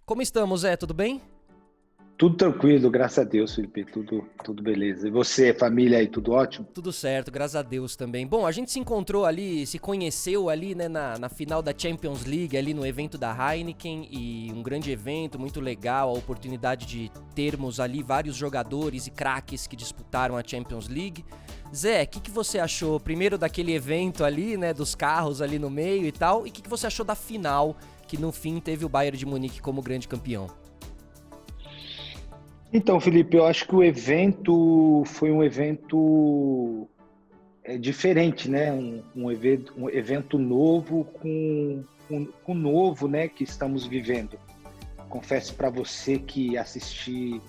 Como estamos, Zé? Tudo bem? Tudo tranquilo, graças a Deus, Felipe. Tudo beleza. E você, família aí, tudo ótimo? Tudo certo, graças a Deus também. Bom, a gente se encontrou ali, se conheceu ali, né, na final da Champions League, ali no evento da Heineken, e um grande evento, muito legal, a oportunidade de termos ali vários jogadores e craques que disputaram a Champions League. Zé, o que você achou, primeiro daquele evento ali, né, dos carros ali no meio e tal, e o que você achou da final, que no fim teve o Bayern de Munique como grande campeão? Então, Felipe, eu acho que o evento foi um evento diferente, né? Um evento novo com novo, né? Que estamos vivendo. Confesso para você que assistir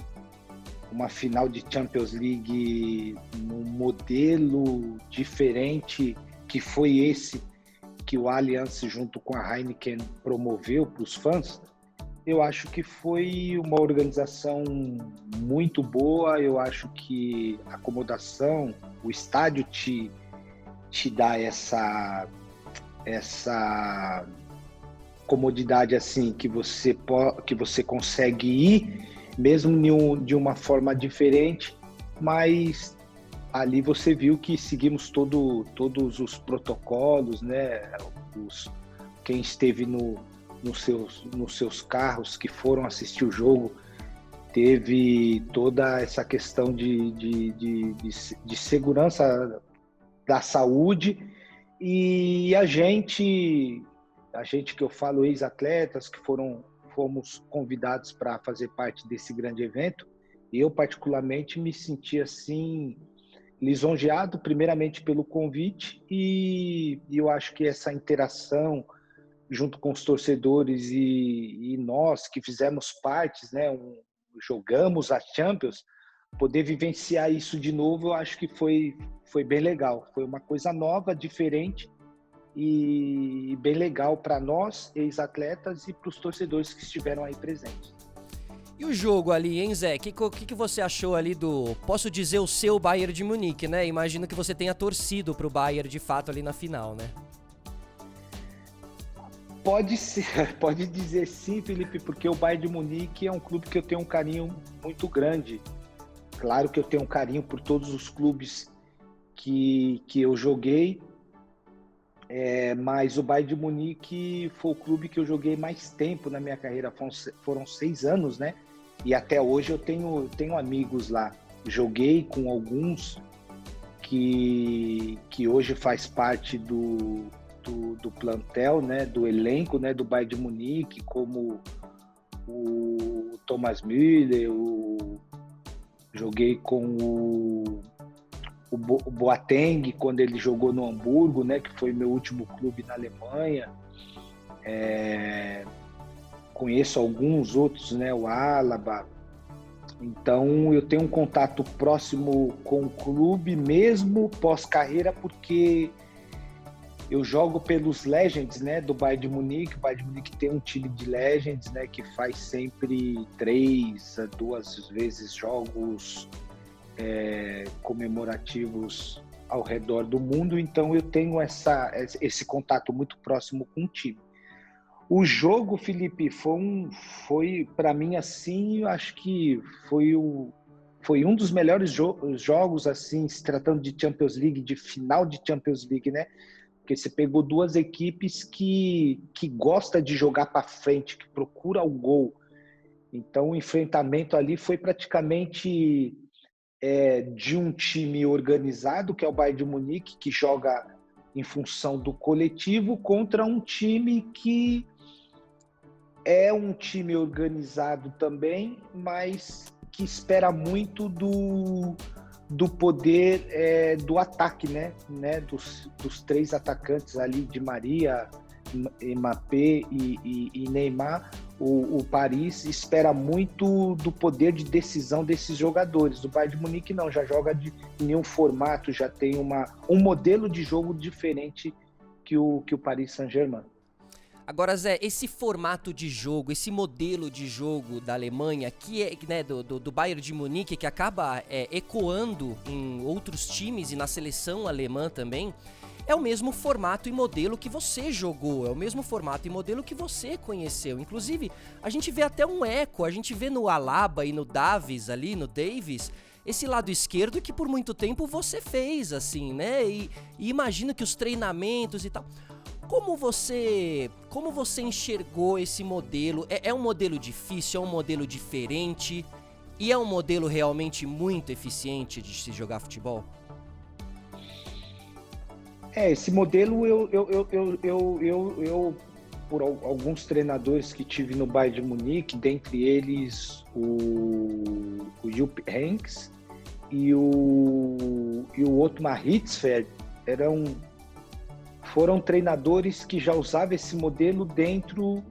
uma final de Champions League num modelo diferente que foi esse que o Allianz junto com a Heineken promoveu para os fãs. Eu acho que foi uma organização muito boa. Eu acho que a acomodação, o estádio te dá essa comodidade assim que você consegue ir, mesmo de uma forma diferente, mas ali você viu que seguimos todos os protocolos, né? Quem esteve nos seus carros que foram assistir o jogo, teve toda essa questão de segurança da saúde, e a gente que eu falo, ex-atletas que fomos convidados para fazer parte desse grande evento, e eu particularmente me senti assim lisonjeado primeiramente pelo convite, e eu acho que essa interação junto com os torcedores e nós que fizemos partes, né, jogamos a Champions, poder vivenciar isso de novo, eu acho que foi bem legal. Foi uma coisa nova, diferente e bem legal para nós, ex-atletas, e para os torcedores que estiveram aí presentes. E o jogo ali, hein, Zé? O que você achou ali do, posso dizer, o seu Bayern de Munique, né? Imagino que você tenha torcido pro Bayern de fato ali na final, né? Pode ser, pode dizer sim, Felipe, porque o Bayern de Munique é um clube que eu tenho um carinho muito grande. Claro que eu tenho um carinho por todos os clubes que eu joguei, mas o Bayern de Munique foi o clube que eu joguei mais tempo na minha carreira, foram 6 anos, né? E até hoje eu tenho amigos lá. Joguei com alguns que hoje faz parte do plantel, né? Do elenco, né? Do Bayern de Munique, como o Thomas Müller, joguei com o Boateng quando ele jogou no Hamburgo, né, que foi meu último clube na Alemanha. Conheço alguns outros, né, o Alaba. Então eu tenho um contato próximo com o clube mesmo pós-carreira, porque eu jogo pelos Legends, né, do Bayern de Munique. O Bayern de Munique tem um time de Legends, né, que faz sempre 3 a 2 vezes jogos comemorativos ao redor do mundo, então eu tenho esse contato muito próximo com o time. O jogo, Felipe, foi para mim assim, eu acho que foi um dos melhores jogos, assim, se tratando de Champions League, de final de Champions League, né? Porque você pegou duas equipes que gosta de jogar para frente, que procura o gol. Então o enfrentamento ali foi praticamente de um time organizado, que é o Bayern de Munique, que joga em função do coletivo, contra um time que é um time organizado também, mas que espera muito do poder do ataque, né? Dos três atacantes ali, de Maria, Mbappé e Neymar. O Paris espera muito do poder de decisão desses jogadores. O Bayern de Munique não, já joga em um formato, já tem um modelo de jogo diferente que o Paris Saint-Germain. Agora, Zé, esse formato de jogo, esse modelo de jogo da Alemanha, que é, né, do Bayern de Munique, que acaba ecoando em outros times e na seleção alemã também, é o mesmo formato e modelo que você jogou, é o mesmo formato e modelo que você conheceu. Inclusive, a gente vê até um eco, a gente vê no Alaba e no Davies ali, no Davies, esse lado esquerdo que por muito tempo você fez, assim, né? E imagino que os treinamentos e tal... Como você enxergou esse modelo? É um modelo difícil, é um modelo diferente e é um modelo realmente muito eficiente de se jogar futebol? Esse modelo por alguns treinadores que tive no Bayern de Munique, dentre eles o Jupp Heynckes e o Ottmar Hitzfeld, foram treinadores que já usavam esse modelo dentro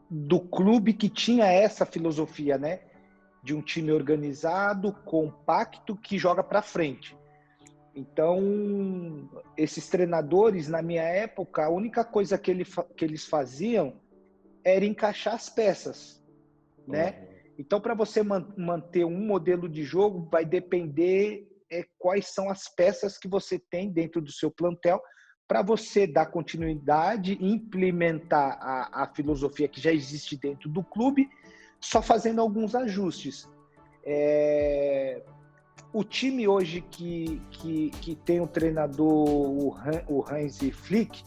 do clube que tinha essa filosofia, né? De um time organizado, compacto, que joga para frente. Então, esses treinadores, na minha época, a única coisa que eles faziam era encaixar as peças, né? Então, para você manter um modelo de jogo, vai depender quais são as peças que você tem dentro do seu plantel para você dar continuidade, implementar a filosofia que já existe dentro do clube, só fazendo alguns ajustes. O time hoje que tem o treinador, o Hansi Flick,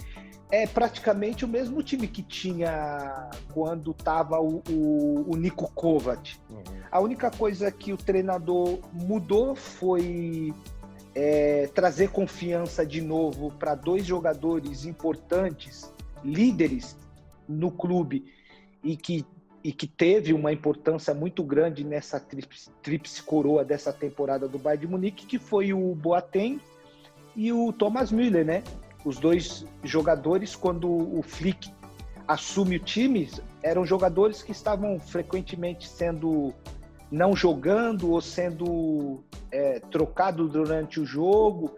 é praticamente o mesmo time que tinha quando estava o Niko Kovac. A única coisa que o treinador mudou foi trazer confiança de novo para 2 jogadores importantes, líderes no clube, e que teve uma importância muito grande nessa tríplice coroa dessa temporada do Bayern de Munique, que foi o Boateng e o Thomas Müller, né? Os 2 jogadores, quando o Flick assume o time, eram jogadores que estavam frequentemente não jogando ou sendo trocado durante o jogo,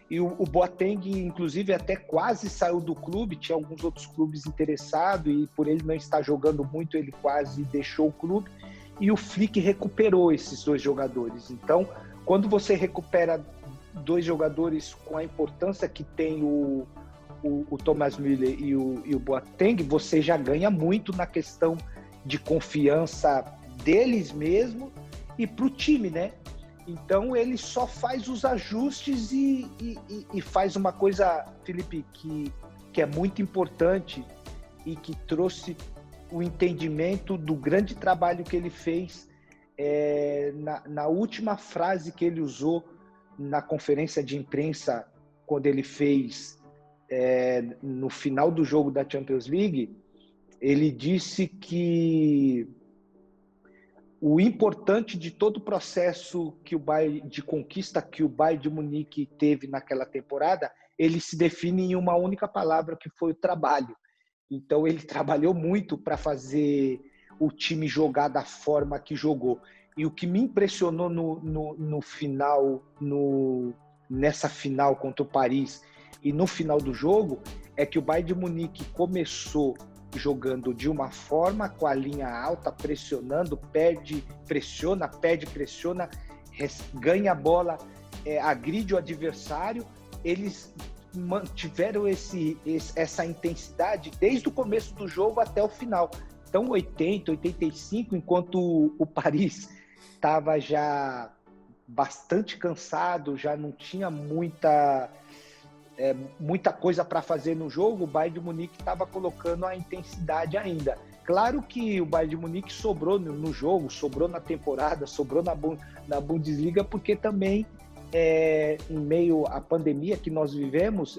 e o Boateng, inclusive, até quase saiu do clube, tinha alguns outros clubes interessados, e por ele não estar jogando muito, ele quase deixou o clube, e o Flick recuperou esses 2 jogadores. Então, quando você recupera 2 jogadores com a importância que tem o Thomas Müller e o Boateng, você já ganha muito na questão de confiança deles mesmo e para o time, né? Então ele só faz os ajustes e faz uma coisa, Felipe, que é muito importante e que trouxe o entendimento do grande trabalho que ele fez na última frase que ele usou na conferência de imprensa, quando ele fez no final do jogo da Champions League. Ele disse que o importante de todo o processo de conquista que o Bayern de Munique teve naquela temporada, ele se define em uma única palavra, que foi o trabalho. Então ele trabalhou muito para fazer o time jogar da forma que jogou. E o que me impressionou no final, nessa final contra o Paris e no final do jogo, é que o Bayern de Munique começou jogando de uma forma, com a linha alta, pressionando, pressiona, ganha a bola, agride o adversário. Eles mantiveram essa intensidade desde o começo do jogo até o final. Então, 80, 85, enquanto o Paris estava já bastante cansado, já não tinha muita coisa para fazer no jogo, o Bayern de Munique estava colocando a intensidade ainda. Claro que o Bayern de Munique sobrou no jogo, sobrou na temporada, sobrou na Bundesliga, porque também, em meio à pandemia que nós vivemos,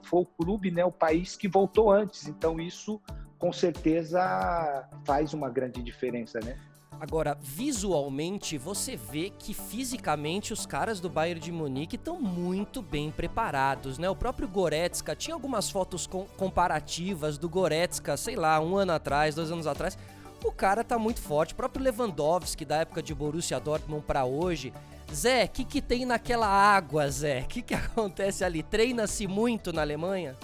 foi o clube, né, o país que voltou antes. Então isso, com certeza, faz uma grande diferença, né? Agora, visualmente, você vê que fisicamente os caras do Bayern de Munique estão muito bem preparados, né? O próprio Goretzka, tinha algumas fotos comparativas do Goretzka, sei lá, 1 ano atrás, 2 anos atrás. O cara tá muito forte. O próprio Lewandowski, da época de Borussia Dortmund pra hoje. Zé, o que tem naquela água, Zé? O que acontece ali? Treina-se muito na Alemanha?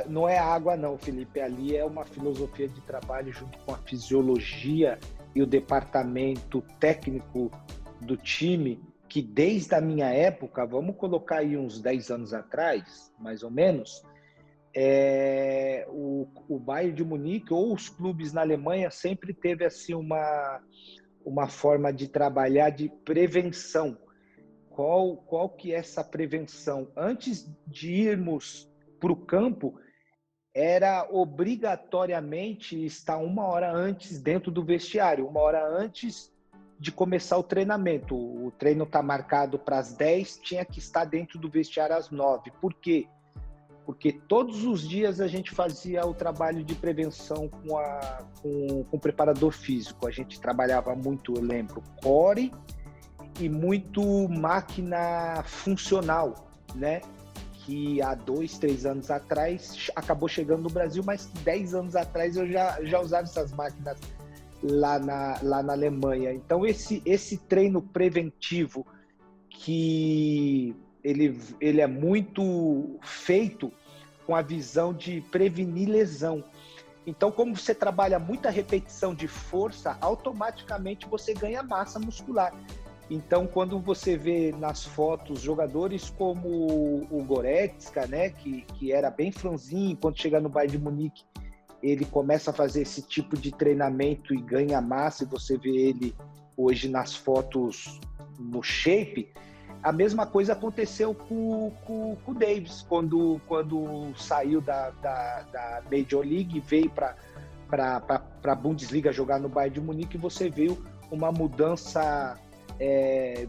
Não é água não, Felipe. Ali é uma filosofia de trabalho junto com a fisiologia e o departamento técnico do time, que desde a minha época, vamos colocar aí uns 10 anos atrás, mais ou menos, o Bayern de Munique ou os clubes na Alemanha sempre teve assim uma forma de trabalhar de prevenção. Qual que é essa prevenção? Antes de irmos para o campo, era obrigatoriamente estar 1 hora antes dentro do vestiário, 1 hora antes de começar o treinamento. O treino está marcado para as 10, tinha que estar dentro do vestiário às 9. Por quê? Porque todos os dias a gente fazia o trabalho de prevenção com o preparador físico. A gente trabalhava muito, eu lembro, core e muito máquina funcional, né? Que há 2, 3 anos atrás acabou chegando no Brasil, mas 10 anos atrás eu já usava essas máquinas lá na Alemanha. Então esse treino preventivo que ele é muito feito com a visão de prevenir lesão. Então, como você trabalha muita repetição de força, automaticamente você ganha massa muscular. Então, quando você vê nas fotos jogadores como o Goretzka, né, que era bem franzinho, quando chega no Bayern de Munique, ele começa a fazer esse tipo de treinamento e ganha massa, e você vê ele hoje nas fotos no shape. A mesma coisa aconteceu com o Davis, quando saiu da Major League e veio para a Bundesliga jogar no Bayern de Munique, você viu uma mudança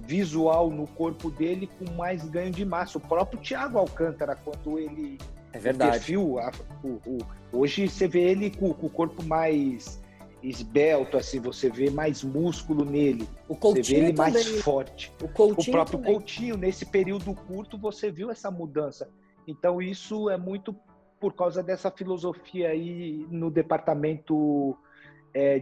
visual no corpo dele com mais ganho de massa. O próprio Thiago Alcântara, quando ele... É verdade. Perfil, hoje você vê ele com o corpo mais esbelto, assim, você vê mais músculo nele, você vê ele mais forte. O próprio Coutinho, nesse período curto, você viu essa mudança. Então isso é muito por causa dessa filosofia aí no departamento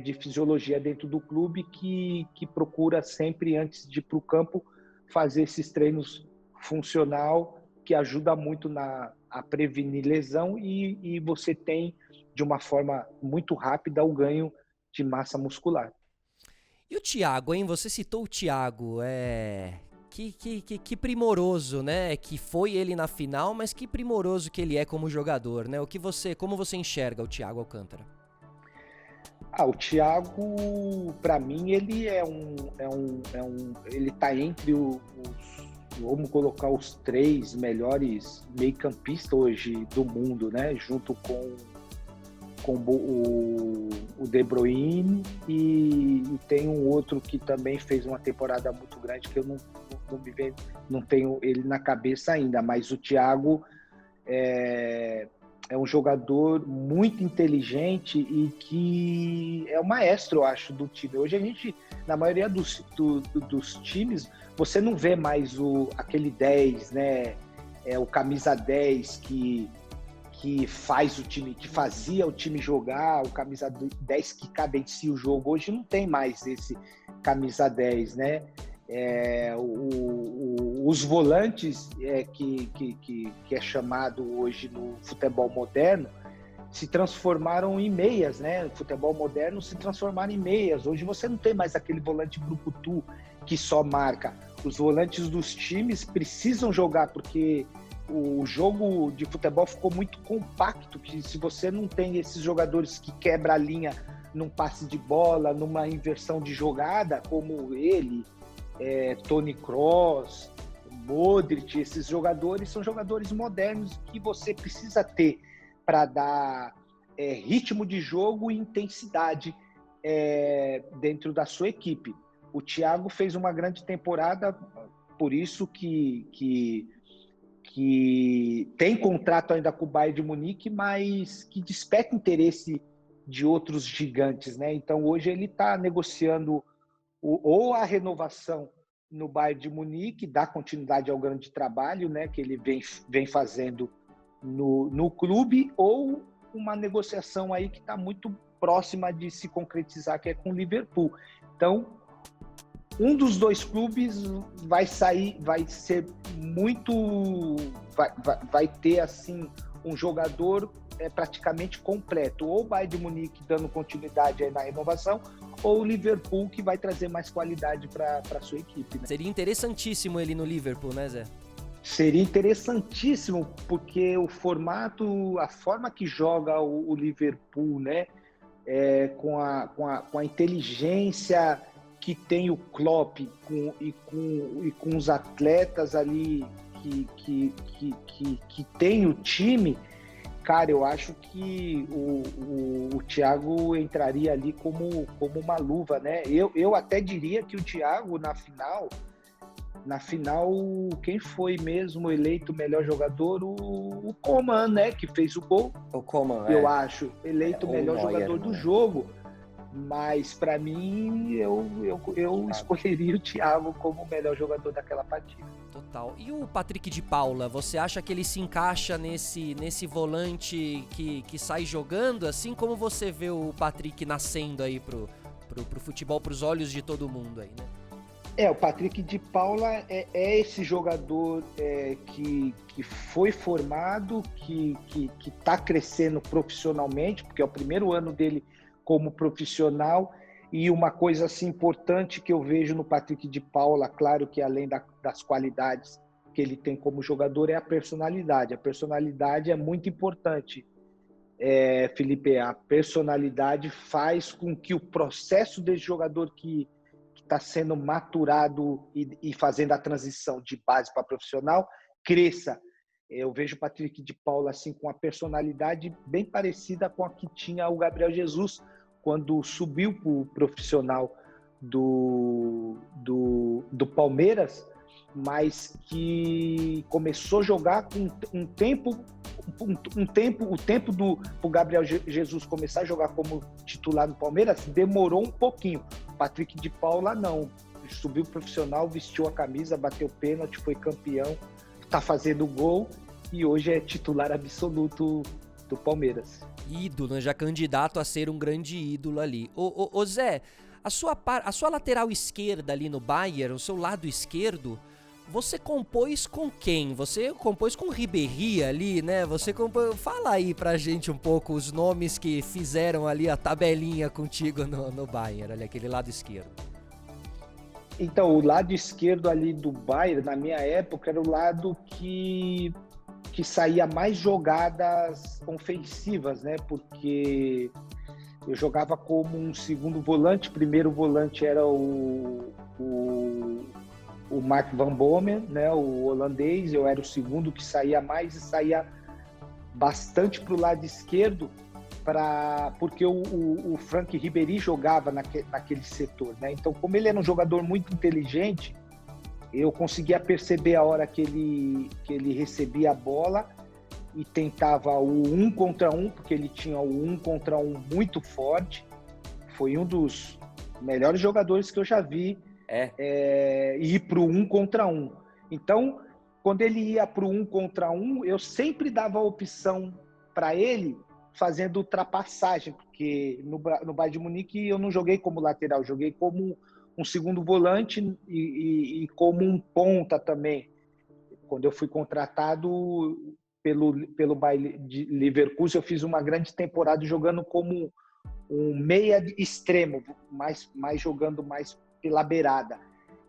de fisiologia dentro do clube, que procura sempre, antes de ir para o campo, fazer esses treinos funcional, que ajuda muito a prevenir lesão, e você tem, de uma forma muito rápida, o ganho de massa muscular. E o Thiago, hein? Você citou o Thiago, que primoroso, né? Que foi ele na final, mas que primoroso que ele é como jogador, né? Como você enxerga o Thiago Alcântara? O Thiago, para mim, ele ele tá entre vamos colocar os 3 melhores meio-campistas hoje do mundo, né? Junto com o De Bruyne, e tem um outro que também fez uma temporada muito grande, que eu não tenho ele na cabeça ainda, mas o Thiago é um jogador muito inteligente e que é o maestro, eu acho, do time. Hoje a gente, na maioria dos times, você não vê mais aquele 10, né? O camisa 10 que faz o time, que fazia o time jogar, o camisa 10 que cadencia o jogo. Hoje não tem mais esse camisa 10, né? Os volantes que é chamado hoje no futebol moderno se transformaram em meias, né? O futebol moderno se transformaram em meias. Hoje você não tem mais aquele volante brucutu que só marca. Os volantes dos times precisam jogar, porque o jogo de futebol ficou muito compacto, que se você não tem esses jogadores que quebram a linha num passe de bola, numa inversão de jogada, como ele, Toni Kroos, Modric, esses jogadores são jogadores modernos que você precisa ter para dar ritmo de jogo e intensidade dentro da sua equipe. O Thiago fez uma grande temporada, por isso que tem contrato ainda com o Bayern de Munique, mas que desperta interesse de outros gigantes, né? Então hoje ele está negociando ou a renovação no Bayern de Munique, dá continuidade ao grande trabalho, né, que ele vem fazendo no clube, ou uma negociação aí que está muito próxima de se concretizar, que é com o Liverpool. Então, um dos 2 clubes vai ser muito... Vai ter, assim, um jogador praticamente completo. Ou o Bayern de Munique dando continuidade aí na renovação, ou o Liverpool que vai trazer mais qualidade para a sua equipe. Né? Seria interessantíssimo ele no Liverpool, né, Zé? Seria interessantíssimo, porque o formato, a forma que joga o Liverpool, né? Com a inteligência que tem o Klopp e com os atletas ali que tem o time, cara, eu acho que o Thiago entraria ali como uma luva, né? Eu até diria que o Thiago, na final, quem foi mesmo eleito o melhor jogador? O Coman, né? Que fez o gol. O Coman, eu acho, eleito o melhor jogador do né? jogo. Mas, para mim, eu escolheria o Thiago como o melhor jogador daquela partida. Total. E o Patrick de Paula, você acha que ele se encaixa nesse volante que sai jogando? Assim como você vê o Patrick nascendo aí pro futebol, pros olhos de todo mundo aí, né? O Patrick de Paula é esse jogador que foi formado, que está crescendo profissionalmente, porque é o primeiro ano dele como profissional. E uma coisa assim, importante que eu vejo no Patrick de Paula, claro que além das qualidades que ele tem como jogador, é a personalidade. A personalidade é muito importante, Felipe. A personalidade faz com que o processo desse jogador que está sendo maturado e fazendo a transição de base para profissional cresça. Eu vejo o Patrick de Paula assim, com a personalidade bem parecida com a que tinha o Gabriel Jesus quando subiu para o profissional do Palmeiras, mas que começou a jogar com o tempo do Gabriel Jesus começar a jogar como titular no Palmeiras demorou um pouquinho. Patrick de Paula não, subiu profissional, vestiu a camisa, bateu pênalti, foi campeão, está fazendo gol e hoje é titular absoluto do Palmeiras. Ídolo, já candidato a ser um grande ídolo ali. Ô Zé, a sua lateral esquerda ali no Bayern, o seu lado esquerdo, você compôs com quem? Você compôs com o Ribéry ali, né? Fala aí pra gente um pouco os nomes que fizeram ali a tabelinha contigo no Bayern, ali, aquele lado esquerdo. Então, o lado esquerdo ali do Bayern, na minha época, era o lado que saía mais jogadas ofensivas, né? Porque eu jogava como um segundo volante, primeiro volante era o Mark Van Bommel, né, o holandês. Eu era o segundo que saía mais e saía bastante para o lado esquerdo, porque o Franck Ribéry jogava naquele setor, né? Então, como ele era um jogador muito inteligente, eu conseguia perceber a hora que ele recebia a bola e tentava o 1 contra 1, porque ele tinha o 1 contra 1 muito forte. Foi um dos melhores jogadores que eu já vi ir para o 1 contra 1. Então, quando ele ia para o 1 contra 1, eu sempre dava a opção para ele fazendo ultrapassagem, porque no Bayern de Munique eu não joguei como lateral, joguei como um segundo volante e como um ponta também. Quando eu fui contratado pelo Bayer de Leverkusen, eu fiz uma grande temporada jogando como um meia extremo, jogando mais pela beirada.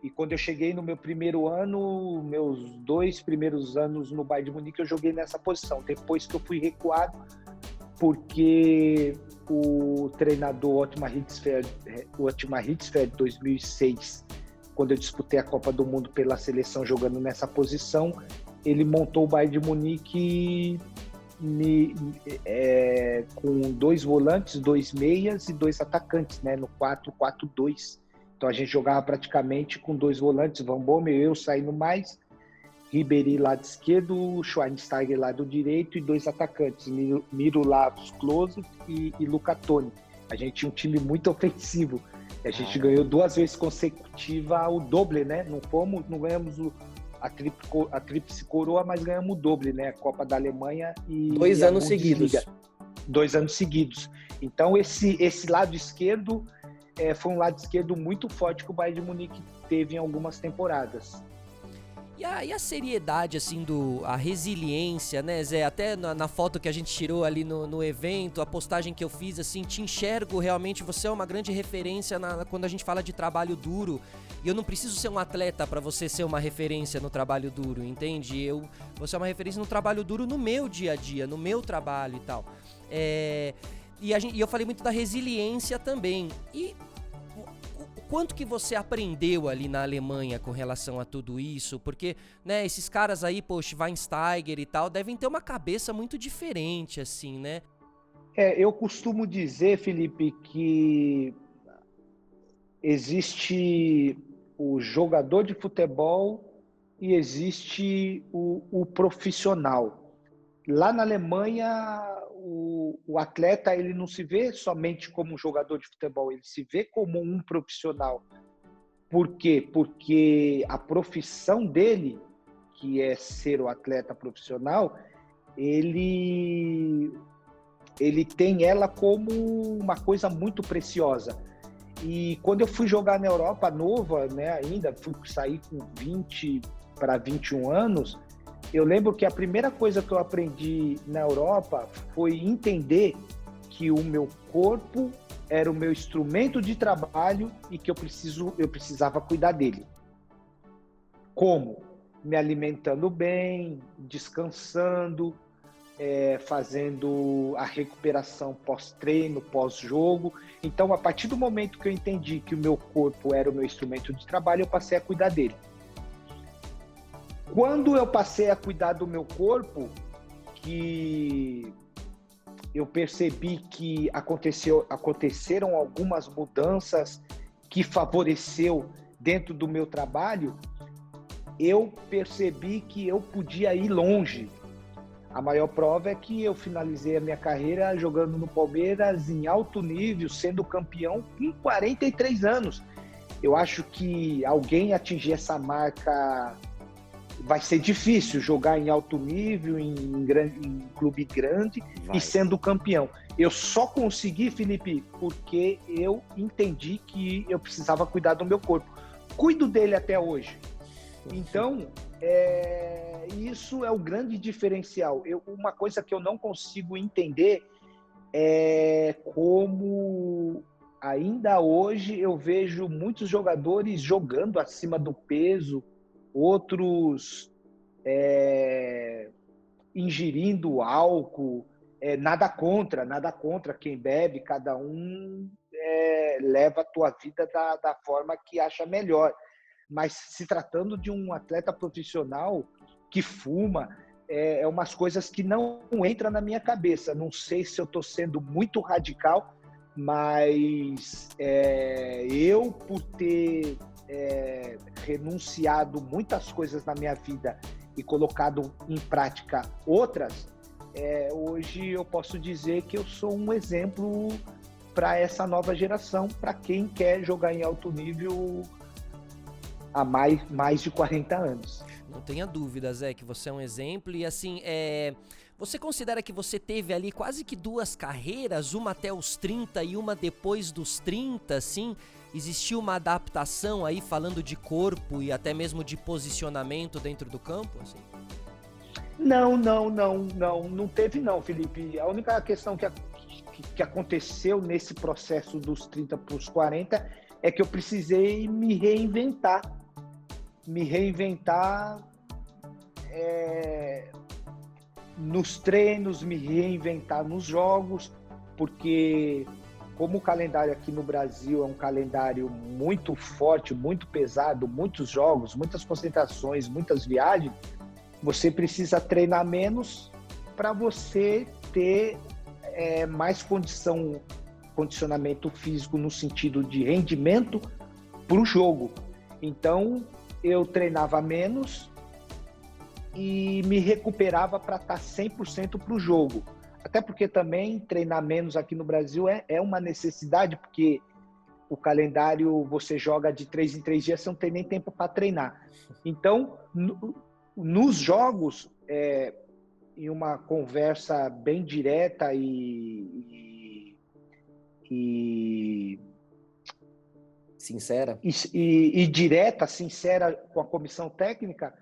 E quando eu cheguei no meu primeiro ano, meus 2 primeiros anos no Bayern de Munique, eu joguei nessa posição. Depois que eu fui recuado, porque o treinador Otmar Hitzfeld, 2006, quando eu disputei a Copa do Mundo pela seleção jogando nessa posição, ele montou o Bayern de Munique com 2 volantes, 2 meias e 2 atacantes, né, no 4-4-2. Então a gente jogava praticamente com 2 volantes, Van Bommel, eu saindo mais, Ribéry lado esquerdo, Schweinsteiger lado direito e 2 atacantes, Miroslav Klose e Luca Toni. A gente tinha um time muito ofensivo. A gente ganhou 2 vezes consecutiva o doble, né? Não ganhamos a tríplice coroa, mas ganhamos o doble, né? A Copa da Alemanha e 2 anos seguidos. 2 anos seguidos. Então esse lado esquerdo foi um lado esquerdo muito forte que o Bayern de Munique teve em algumas temporadas. E a seriedade, assim, a resiliência, né, Zé? Até na foto que a gente tirou ali no evento, a postagem que eu fiz, assim, te enxergo realmente, você é uma grande referência quando a gente fala de trabalho duro. E eu não preciso ser um atleta pra você ser uma referência no trabalho duro, entende? Você é uma referência no trabalho duro no meu dia a dia, no meu trabalho e tal. E eu falei muito da resiliência também. E quanto que você aprendeu ali na Alemanha com relação a tudo isso? Porque, né, esses caras aí, pô, Schweinsteiger e tal, devem ter uma cabeça muito diferente, assim, né? Eu costumo dizer, Felipe, que existe o jogador de futebol e existe o profissional. Lá na Alemanha, o atleta ele não se vê somente como um jogador de futebol, ele se vê como um profissional. Por quê? Porque a profissão dele, que é ser o atleta profissional, ele, ele tem ela como uma coisa muito preciosa. E quando eu fui jogar na Europa, nova, né, ainda, fui sair com 20 para 21 anos, eu lembro que a primeira coisa que eu aprendi na Europa foi entender que o meu corpo era o meu instrumento de trabalho e que eu precisava cuidar dele. Como? Me alimentando bem, descansando, fazendo a recuperação pós-treino, pós-jogo. Então, a partir do momento que eu entendi que o meu corpo era o meu instrumento de trabalho, eu passei a cuidar dele. Quando eu passei a cuidar do meu corpo, que eu percebi que aconteceram algumas mudanças que favoreceu dentro do meu trabalho, eu percebi que eu podia ir longe. A maior prova é que eu finalizei a minha carreira jogando no Palmeiras em alto nível, sendo campeão com 43 anos. Eu acho que alguém atingir essa marca vai ser difícil, jogar em alto nível, em clube grande e sendo campeão. Eu só consegui, Felipe, porque eu entendi que eu precisava cuidar do meu corpo. Cuido dele até hoje. Então, isso é o grande diferencial. Uma coisa que eu não consigo entender é como ainda hoje eu vejo muitos jogadores jogando acima do peso, outros ingerindo álcool, nada contra quem bebe, cada um leva a tua vida da forma que acha melhor. Mas se tratando de um atleta profissional que fuma, umas coisas que não entram na minha cabeça. Não sei se eu estou sendo muito radical, mas eu, por ter renunciado muitas coisas na minha vida e colocado em prática outras, hoje eu posso dizer que eu sou um exemplo para essa nova geração, para quem quer jogar em alto nível há mais de 40 anos. Não tenha dúvida, Zé, que você é um exemplo. E assim, você considera que você teve ali quase que duas carreiras, uma até os 30 e uma depois dos 30, assim? Existiu uma adaptação aí, falando de corpo e até mesmo de posicionamento dentro do campo, assim? Não teve não, Felipe. A única questão que aconteceu nesse processo dos 30 para os 40 é que eu precisei me reinventar nos treinos, me reinventar nos jogos, porque como o calendário aqui no Brasil é um calendário muito forte, muito pesado, muitos jogos, muitas concentrações, muitas viagens, você precisa treinar menos para você ter mais condicionamento físico no sentido de rendimento para o jogo. Então, eu treinava menos e me recuperava para estar 100% para o jogo. Até porque também treinar menos aqui no Brasil é uma necessidade, porque o calendário você joga de 3 em 3 dias, você não tem nem tempo para treinar. Então, nos jogos, em uma conversa bem direta e Sincera? E direta, sincera com a comissão técnica,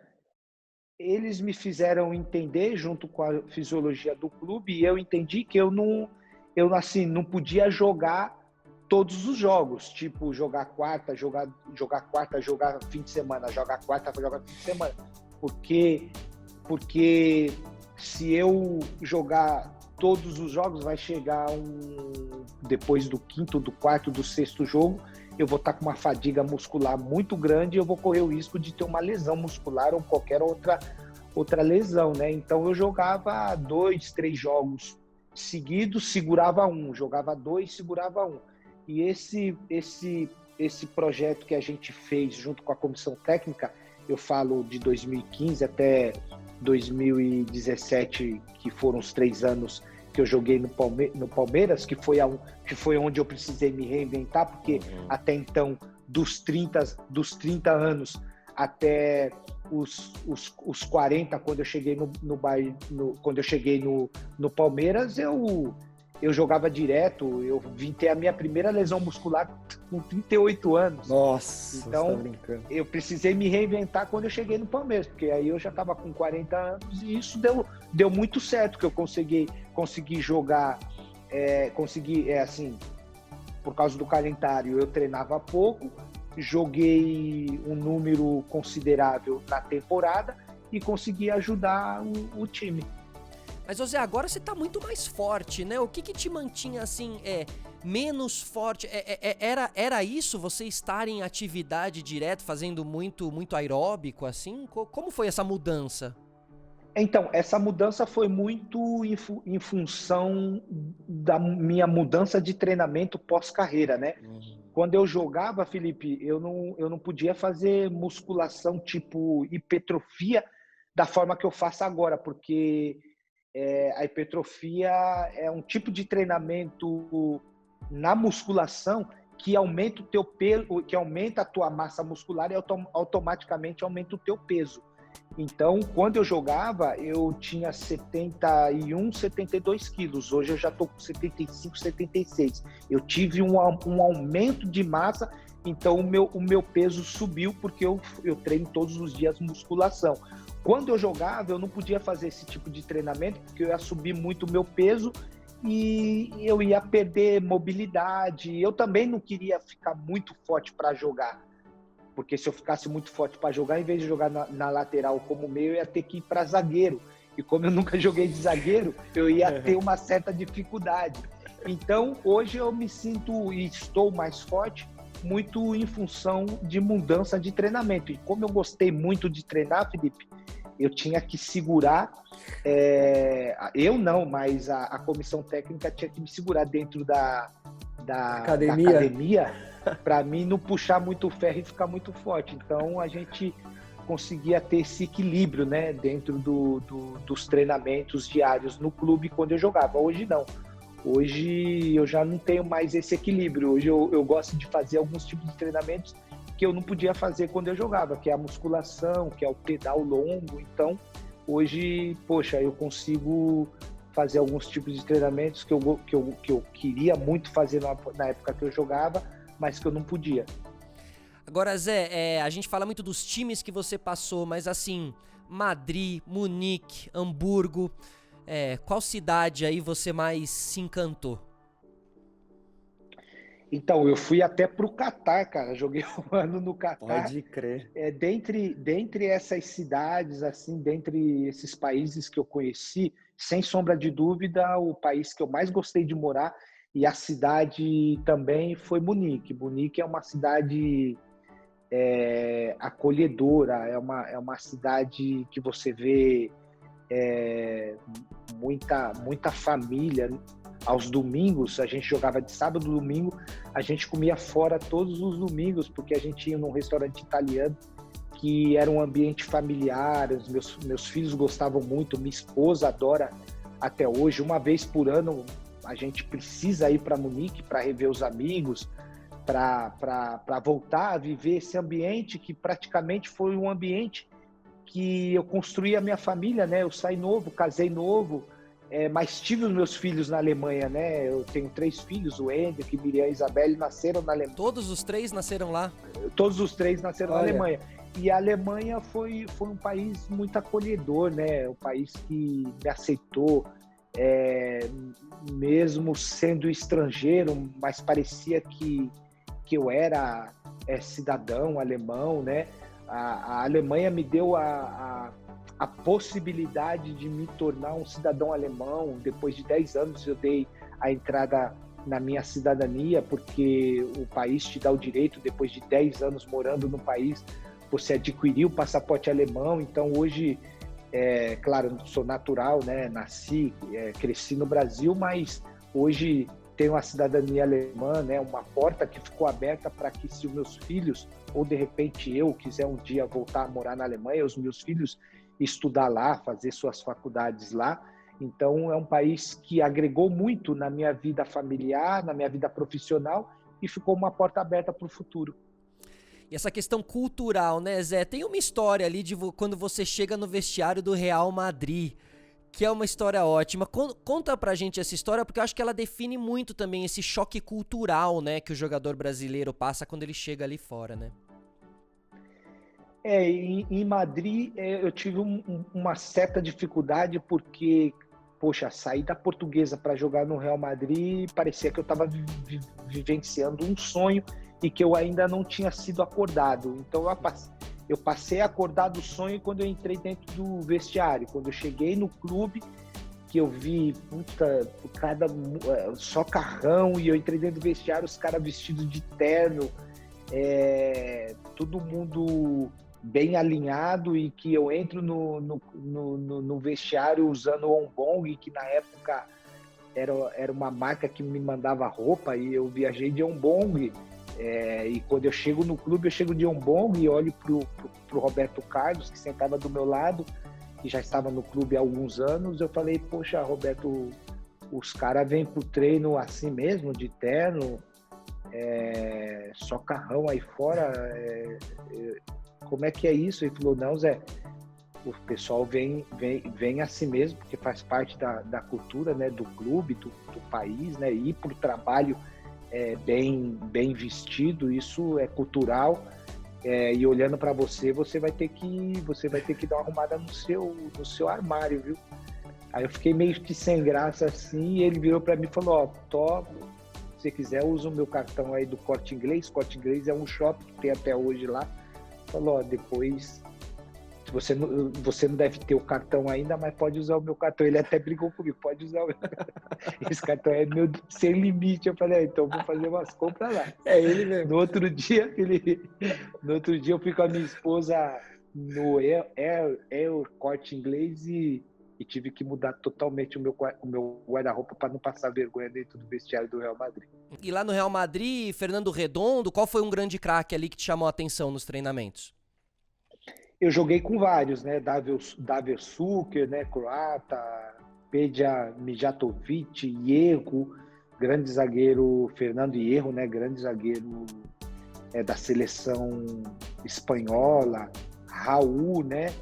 eles me fizeram entender, junto com a fisiologia do clube, e eu entendi que eu não podia jogar todos os jogos, tipo jogar quarta, jogar fim de semana, jogar quarta, jogar fim de semana, porque se eu jogar todos os jogos, vai chegar depois do quinto, do quarto, do sexto jogo, eu vou estar com uma fadiga muscular muito grande e eu vou correr o risco de ter uma lesão muscular ou qualquer outra lesão, né? Então eu jogava 2, 3 jogos seguidos, segurava um, jogava 2, segurava um. E esse projeto que a gente fez junto com a comissão técnica, eu falo de 2015 até 2017, que foram os 3 anos que eu joguei no Palmeiras, que foi onde eu precisei me reinventar, porque até então, dos 30 anos até os 40, quando eu cheguei quando eu cheguei no Palmeiras, eu jogava direto, eu vim ter a minha primeira lesão muscular com 38 anos. Nossa, então, você tá brincando. Eu precisei me reinventar quando eu cheguei no Palmeiras, porque aí eu já estava com 40 anos e isso deu muito certo, que eu consegui jogar, assim, por causa do calendário, eu treinava pouco, joguei um número considerável na temporada e consegui ajudar o time. Mas, José, agora você tá muito mais forte, né? O que te mantinha, assim, menos forte? Era isso, você estar em atividade direto, fazendo muito aeróbico, assim? Como foi essa mudança? Então, essa mudança foi muito em função da minha mudança de treinamento pós-carreira, né? Quando eu jogava, Felipe, eu não podia fazer musculação tipo hipertrofia da forma que eu faço agora, porque a hipertrofia é um tipo de treinamento na musculação que aumenta o teu peso, que aumenta a tua massa muscular e automaticamente aumenta o teu peso. Então, quando eu jogava, eu tinha 71, 72 quilos. Hoje eu já estou com 75, 76. Eu tive um aumento de massa, então o meu peso subiu porque eu treino todos os dias musculação. Quando eu jogava, eu não podia fazer esse tipo de treinamento, porque eu ia subir muito o meu peso e eu ia perder mobilidade. Eu também não queria ficar muito forte para jogar, porque se eu ficasse muito forte para jogar, em vez de jogar na lateral como meio, eu ia ter que ir para zagueiro. E como eu nunca joguei de zagueiro, eu ia ter uma certa dificuldade. Então, hoje eu me sinto e estou mais forte, muito em função de mudança de treinamento. E como eu gostei muito de treinar, Felipe, eu tinha que segurar, eu não, mas a comissão técnica tinha que me segurar dentro da academia para mim não puxar muito o ferro e ficar muito forte. Então a gente conseguia ter esse equilíbrio, né, dentro dos treinamentos diários no clube quando eu jogava. Hoje não. Hoje eu já não tenho mais esse equilíbrio. Hoje eu gosto de fazer alguns tipos de treinamentos que eu não podia fazer quando eu jogava, que é a musculação, que é o pedal longo. Então, hoje, poxa, eu consigo fazer alguns tipos de treinamentos que eu queria muito fazer na época que eu jogava, mas que eu não podia. Agora, Zé, a gente fala muito dos times que você passou, mas assim, Madrid, Munique, Hamburgo, qual cidade aí você mais se encantou? Então, eu fui até para o Catar, cara. Joguei um ano no Catar. Pode crer. Dentre essas cidades, assim, dentre esses países que eu conheci, sem sombra de dúvida, o país que eu mais gostei de morar e a cidade também foi Munique. Munique é uma cidade acolhedora, é uma cidade que você vê muita família. Aos domingos, a gente jogava de sábado e domingo, a gente comia fora todos os domingos, porque a gente ia num restaurante italiano que era um ambiente familiar, os meus filhos gostavam muito, minha esposa adora até hoje. Uma vez por ano, a gente precisa ir para Munique para rever os amigos, para voltar a viver esse ambiente que praticamente foi um ambiente que eu construí a minha família, né? Eu saí novo, casei novo, mas tive os meus filhos na Alemanha, né? Eu tenho 3 filhos, o Hendrik, Miriam e Isabelle, nasceram na Alemanha. Todos os 3 nasceram lá? Todos os 3 nasceram na Alemanha. E a Alemanha foi um país muito acolhedor, né? Um país que me aceitou, mesmo sendo estrangeiro, mas parecia que eu era cidadão alemão, né? A Alemanha me deu a possibilidade de me tornar um cidadão alemão. Depois de 10 anos eu dei a entrada na minha cidadania, porque o país te dá o direito, depois de 10 anos morando no país, você adquiriu o passaporte alemão. Então hoje, claro, sou natural, né? Nasci, cresci no Brasil, mas hoje tenho a cidadania alemã, né? Uma porta que ficou aberta para que, se os meus filhos, ou de repente eu quiser um dia voltar a morar na Alemanha, os meus filhos estudar lá, fazer suas faculdades lá. Então é um país que agregou muito na minha vida familiar, na minha vida profissional, e ficou uma porta aberta para o futuro. E essa questão cultural, né, Zé? Tem uma história ali de quando você chega no vestiário do Real Madrid, que é uma história ótima. Conta pra gente essa história, porque eu acho que ela define muito também esse choque cultural, né, que o jogador brasileiro passa quando ele chega ali fora, né? Em Madrid eu tive uma certa dificuldade, porque, poxa, sair da Portuguesa para jogar no Real Madrid parecia que eu estava vivenciando um sonho e que eu ainda não tinha sido acordado. Então eu passei a acordar do sonho quando eu entrei dentro do vestiário. Quando eu cheguei no clube, que eu vi só carrão, e eu entrei dentro do vestiário, os caras vestidos de terno, todo mundo bem alinhado, e que eu entro no vestiário usando o Onbong, que na época era uma marca que me mandava roupa, e eu viajei de Onbong. E quando eu chego no clube, eu chego de Onbong e olho pro Roberto Carlos, que sentava do meu lado, que já estava no clube há alguns anos. Eu falei, poxa, Roberto, os caras vêm pro treino assim mesmo, de terno, só carrão aí fora, como é que é isso? Ele falou, não, Zé, o pessoal vem assim mesmo, porque faz parte da cultura, né, do clube, do país, né, ir pro trabalho bem vestido, isso é cultural, e olhando para você vai ter que dar uma arrumada no seu armário, viu? Aí eu fiquei meio que sem graça assim, e ele virou para mim e falou, se você quiser, usa o meu cartão aí do Corte Inglês. Corte Inglês é um shopping que tem até hoje lá. Falou, depois, você não deve ter o cartão ainda, mas pode usar o meu cartão. Ele até brigou comigo, pode usar o meu. Esse cartão é meu sem limite. Eu falei, então vou fazer umas compras lá. É ele mesmo. No outro dia eu fui com a minha esposa no Corte Inglês e tive que mudar totalmente o meu guarda-roupa para não passar vergonha dentro do vestiário do Real Madrid. E lá no Real Madrid, Fernando Redondo, qual foi um grande craque ali que te chamou a atenção nos treinamentos? Eu joguei com vários, né? David Suker, né? Croata, Peja Mijatovic, Hierro, grande zagueiro, Fernando Hierro, né? Grande zagueiro da seleção espanhola, Raul, né?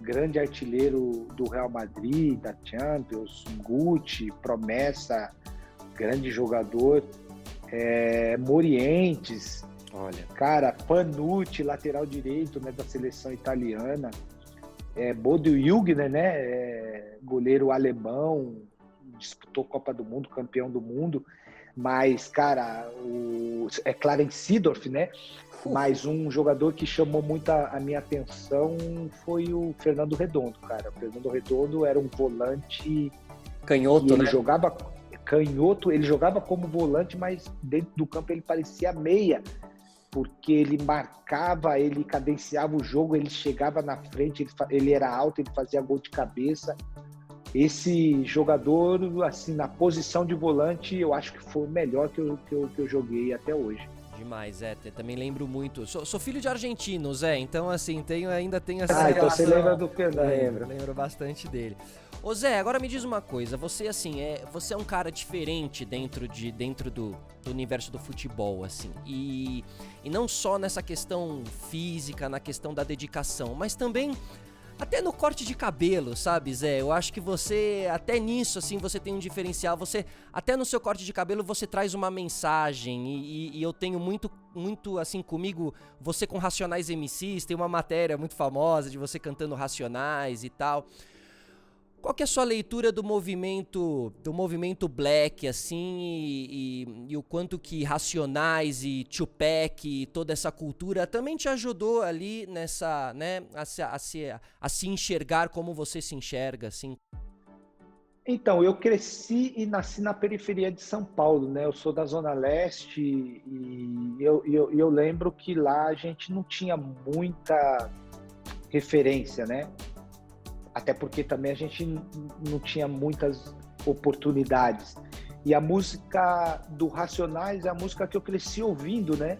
Grande artilheiro do Real Madrid, da Champions, Guti, promessa, grande jogador, Morientes, olha, cara, Panucci, lateral direito, né, da seleção italiana, Bodo Ilgner, né, goleiro alemão, disputou Copa do Mundo, campeão do mundo, mas, cara, Clarence Seedorf, né? Mas um jogador que chamou muito a minha atenção foi o Fernando Redondo, cara. O Fernando Redondo era um volante canhoto, ele né? jogava canhoto, ele jogava como volante, mas dentro do campo ele parecia meia, porque ele marcava, ele cadenciava o jogo, ele chegava na frente, ele era alto, ele fazia gol de cabeça. Esse jogador, assim, na posição de volante, eu acho que foi o melhor que eu joguei até hoje. Demais, também lembro muito. Sou filho de argentino, Zé, então assim, ainda tenho essa relação. Então você lembra do Fernando? Lembro bastante dele. Ô Zé, agora me diz uma coisa, você assim, você é um cara diferente dentro do universo do futebol, assim, e não só nessa questão física, na questão da dedicação, mas também Até no corte de cabelo, sabe, Zé? Eu acho que você, até nisso, assim, você tem um diferencial. Você, até no seu corte de cabelo, você traz uma mensagem. E eu tenho muito, assim, comigo, você com Racionais MCs, tem uma matéria muito famosa de você cantando Racionais e tal. Qual que é a sua leitura do movimento Black, assim, e o quanto que Racionais e Tupac e toda essa cultura também te ajudou ali nessa, né, a se enxergar como você se enxerga, assim? Então, eu cresci e nasci na periferia de São Paulo, né? Eu sou da Zona Leste e eu lembro que lá a gente não tinha muita referência, né? Até porque também a gente não tinha muitas oportunidades. E a música do Racionais é a música que eu cresci ouvindo, né?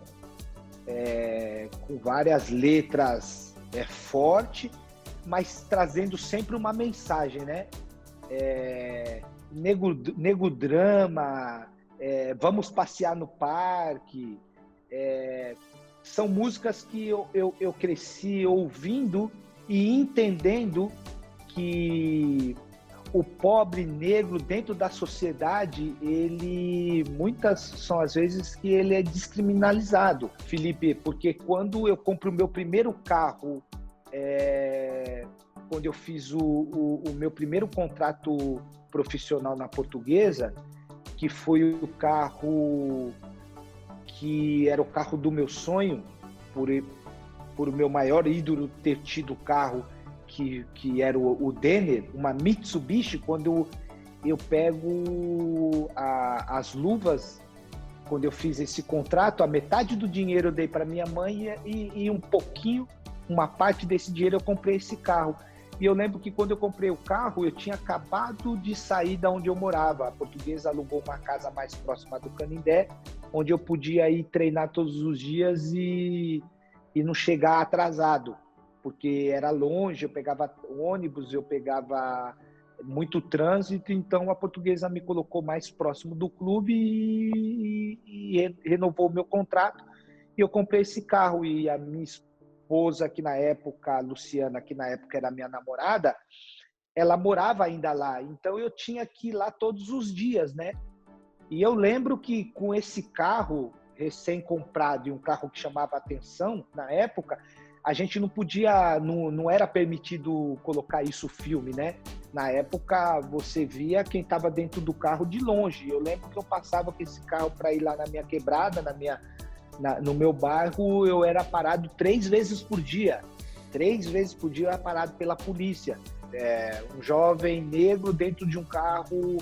Com várias letras forte, mas trazendo sempre uma mensagem, né? Nego drama, vamos passear no parque. São músicas que eu cresci ouvindo e entendendo que o pobre negro dentro da sociedade, muitas são as vezes que ele é descriminalizado, Felipe, porque quando eu compro o meu primeiro carro, quando eu fiz o meu primeiro contrato profissional na Portuguesa, que foi o carro que era o carro do meu sonho, por o meu maior ídolo ter tido o carro que era o Denner, uma Mitsubishi. Quando eu pego as luvas, quando eu fiz esse contrato, a metade do dinheiro eu dei para minha mãe e um pouquinho, uma parte desse dinheiro eu comprei esse carro. E eu lembro que quando eu comprei o carro, eu tinha acabado de sair da onde eu morava. A Portuguesa alugou uma casa mais próxima do Canindé, onde eu podia ir treinar todos os dias e não chegar atrasado, porque era longe, eu pegava ônibus, eu pegava muito trânsito, então a Portuguesa me colocou mais próximo do clube e renovou o meu contrato, e eu comprei esse carro. E a minha esposa, que na época, a Luciana, que na época era minha namorada, ela morava ainda lá, então eu tinha que ir lá todos os dias, né? E eu lembro que com esse carro recém-comprado e um carro que chamava atenção na época, a gente não podia, não era permitido colocar isso filme, né? Na época você via quem estava dentro do carro de longe. Eu lembro que eu passava com esse carro para ir lá na minha quebrada, no meu bairro, eu era parado 3 vezes por dia. 3 vezes por dia eu era parado pela polícia. Um jovem negro dentro de um carro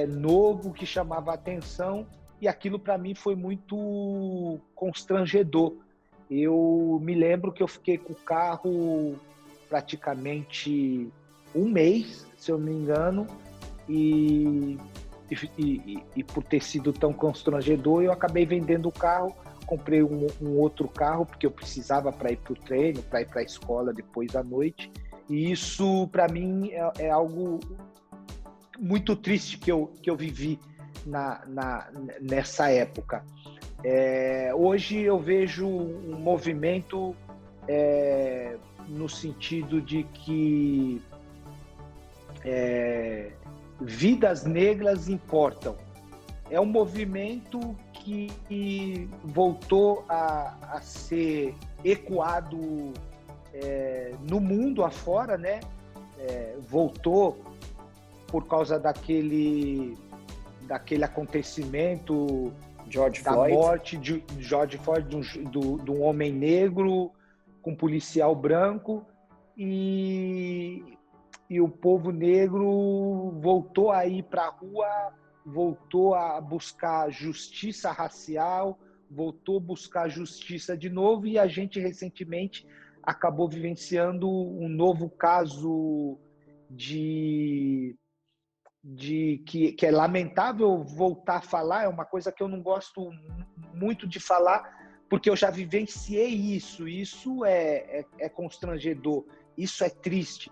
novo que chamava a atenção, e aquilo para mim foi muito constrangedor. Eu me lembro que eu fiquei com o carro praticamente um mês, se eu não me engano, e por ter sido tão constrangedor, eu acabei vendendo o carro, comprei um outro carro, porque eu precisava para ir para o treino, para ir para a escola depois da noite. E isso, para mim, é algo muito triste que eu vivi nessa época. Hoje eu vejo um movimento no sentido de que vidas negras importam. É um movimento que voltou a ser ecoado no mundo afora, né? Voltou por causa daquele acontecimento da morte de George Floyd, de um homem negro com um policial branco, e o povo negro voltou a ir para a rua, voltou a buscar justiça racial, voltou a buscar justiça de novo, e a gente recentemente acabou vivenciando um novo caso que é lamentável voltar a falar, é uma coisa que eu não gosto muito de falar, porque eu já vivenciei isso. Isso é constrangedor, isso é triste,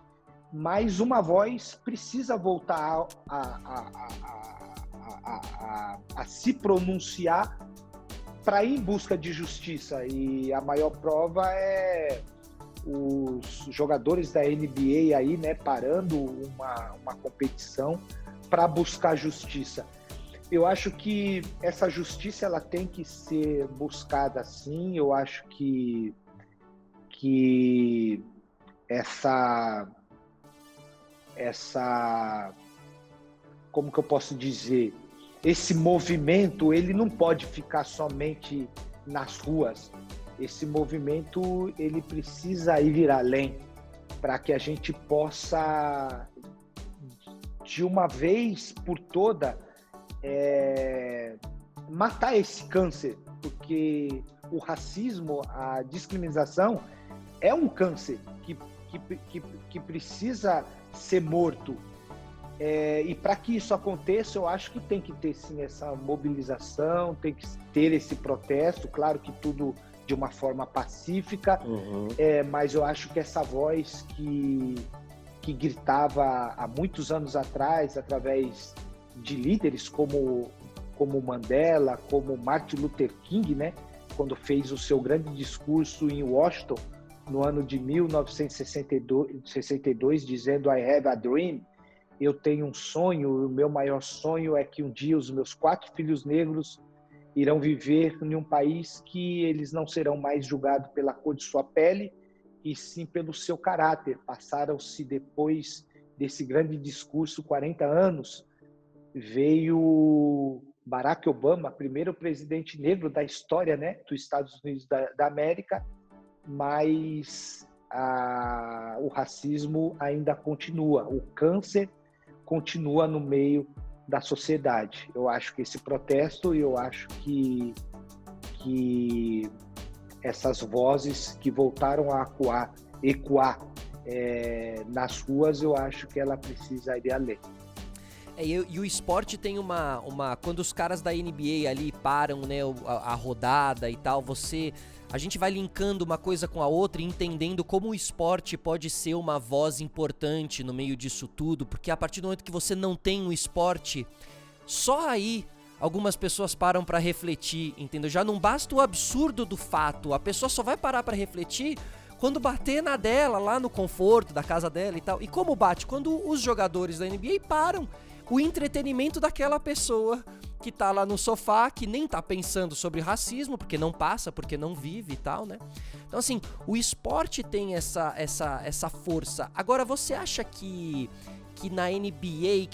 mas uma voz precisa voltar a se pronunciar para ir em busca de justiça, e a maior prova é os jogadores da NBA aí, né, parando uma competição para buscar justiça. Eu acho que essa justiça ela tem que ser buscada sim. Eu acho que essa como que eu posso dizer, esse movimento ele não pode ficar somente nas ruas. Esse movimento ele precisa ir além para que a gente possa de uma vez por toda matar esse câncer, porque o racismo, a discriminação é um câncer que precisa ser morto. E para que isso aconteça, eu acho que tem que ter sim essa mobilização, tem que ter esse protesto, claro que tudo de uma forma pacífica, mas eu acho que essa voz que gritava há muitos anos atrás, através de líderes como Mandela, como Martin Luther King, né, quando fez o seu grande discurso em Washington, no ano de 1962, dizendo I have a dream, eu tenho um sonho, o meu maior sonho é que um dia os meus 4 filhos negros irão viver em um país que eles não serão mais julgados pela cor de sua pele, e sim pelo seu caráter. Passaram-se depois desse grande discurso 40 anos, veio Barack Obama, primeiro presidente negro da história, né, dos Estados Unidos da América, mas o racismo ainda continua, o câncer continua no meio da sociedade. Eu acho que esse protesto, eu acho que essas vozes que voltaram a ecoar nas ruas, eu acho que ela precisa ir além. E o esporte tem uma... Quando os caras da NBA ali param, né, a rodada e tal, a gente vai linkando uma coisa com a outra e entendendo como o esporte pode ser uma voz importante no meio disso tudo, porque a partir do momento que você não tem um esporte, só aí algumas pessoas param pra refletir, entendeu? Já não basta o absurdo do fato, a pessoa só vai parar pra refletir quando bater na dela, lá no conforto da casa dela e tal. E como bate? Quando os jogadores da NBA param o entretenimento daquela pessoa que tá lá no sofá, que nem tá pensando sobre racismo, porque não passa, porque não vive e tal, né? Então, assim, o esporte tem essa força. Agora, você acha que na NBA,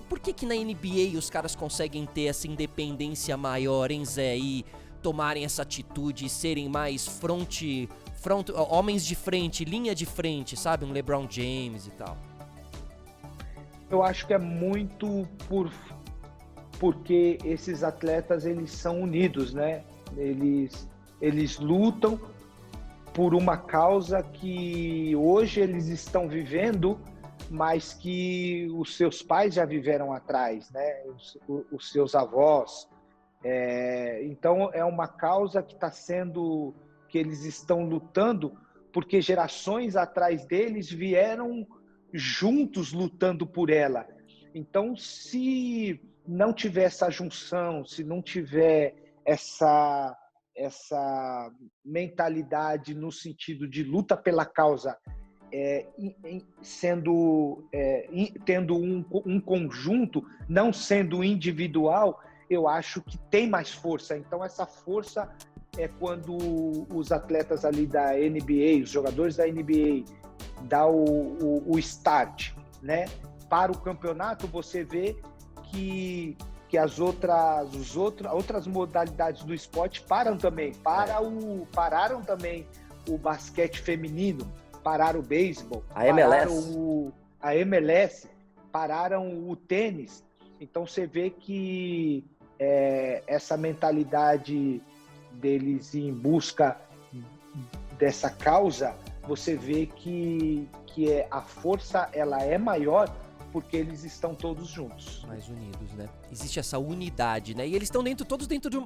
por que na NBA os caras conseguem ter essa independência maior, hein, Zé? E tomarem essa atitude e serem mais homens de frente, linha de frente, sabe? Um LeBron James e tal. Eu acho que é muito porque esses atletas eles são unidos, né? Eles lutam por uma causa que hoje eles estão vivendo, mas que os seus pais já viveram atrás, né? Os seus avós. Então é uma causa que que eles estão lutando, porque gerações atrás deles vieram juntos lutando por ela. Então, se não tiver essa junção, se não tiver essa mentalidade no sentido de luta pela causa, tendo um conjunto, não sendo individual, eu acho que tem mais força. Então, essa força é quando os atletas ali da NBA, os jogadores da NBA, dá o start, né? Para o campeonato, você vê que as outras modalidades do esporte param também. Pararam também o basquete feminino, pararam o beisebol, a MLS, pararam o tênis. Então você vê que essa mentalidade deles em busca dessa causa, você vê que a força ela é maior porque eles estão todos juntos. Mais unidos, né? Existe essa unidade, né? E eles estão todos dentro de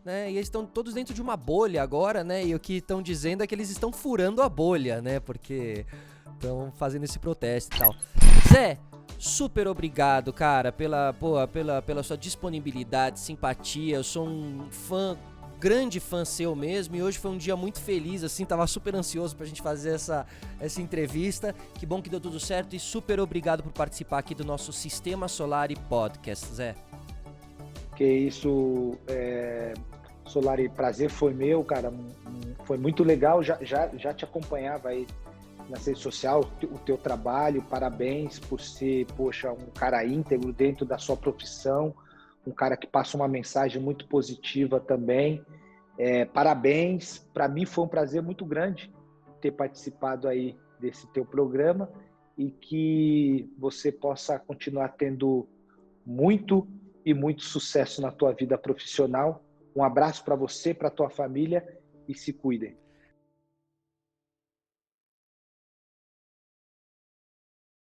né? E eles estão todos dentro de uma bolha agora, né? E o que estão dizendo é que eles estão furando a bolha, né? Porque estão fazendo esse protesto e tal. Zé, super obrigado, cara, pela sua disponibilidade, simpatia. Eu sou um fã grande fã seu mesmo, e hoje foi um dia muito feliz, assim, tava super ansioso pra gente fazer essa entrevista. Que bom que deu tudo certo e super obrigado por participar aqui do nosso Sistema Solar Podcast, Zé. Que isso, Solari, prazer foi meu, cara, foi muito legal, já te acompanhava aí na rede social, o teu trabalho, parabéns por ser, poxa, um cara íntegro dentro da sua profissão, um cara que passa uma mensagem muito positiva também. Parabéns, para mim foi um prazer muito grande ter participado aí desse teu programa e que você possa continuar tendo muito e muito sucesso na tua vida profissional. Um abraço para você, para tua família e se cuidem.